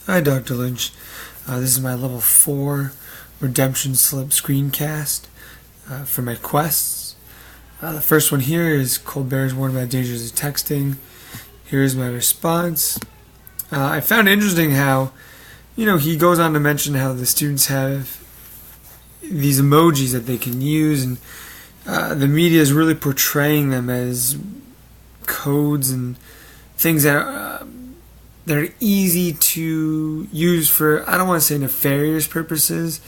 Hi, Dr. Lynch. This is my level 4 redemption slip screencast for my quests. The first one here is Colbert is warned about dangers of texting. Here's my response. I found it interesting how, he goes on to mention how the students have these emojis that they can use, and the media is really portraying them as codes and things that are easy to use for, I don't want to say nefarious purposes,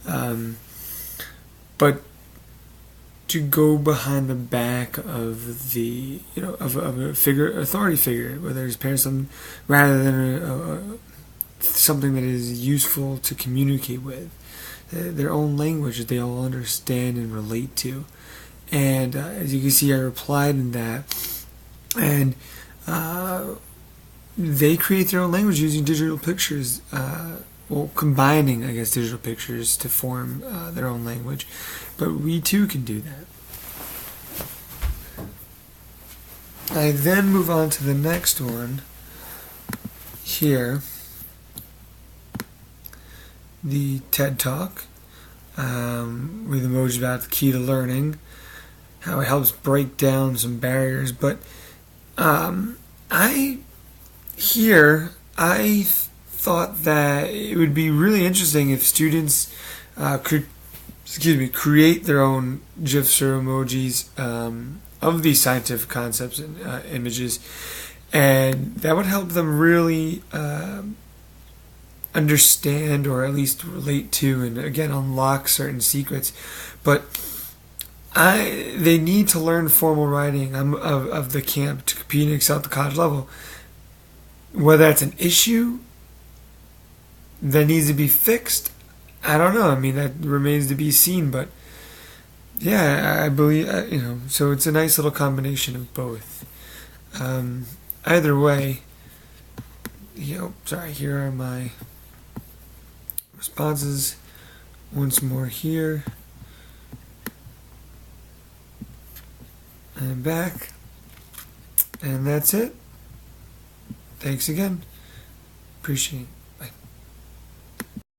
but to go behind the back of the, of a authority figure, whether it's parents, rather than something that is useful to communicate with, their own language that they all understand and relate to. And as you can see, I replied in that, and they create their own language using digital pictures, combining, digital pictures to form their own language. But we too can do that. I then move on to the next one here, the TED Talk, with emojis about the key to learning, how it helps break down some barriers. But I thought that it would be really interesting if students could, create their own GIFs or emojis of these scientific concepts and images, and that would help them really understand, or at least relate to, and again unlock certain secrets. But they need to learn formal writing of the camp to compete and excel at the college level. Whether that's an issue that needs to be fixed, I don't know. I mean, that remains to be seen. But yeah, I believe, so it's a nice little combination of both. Either way, here are my responses once more here. And back. And that's it. Thanks again. Appreciate it.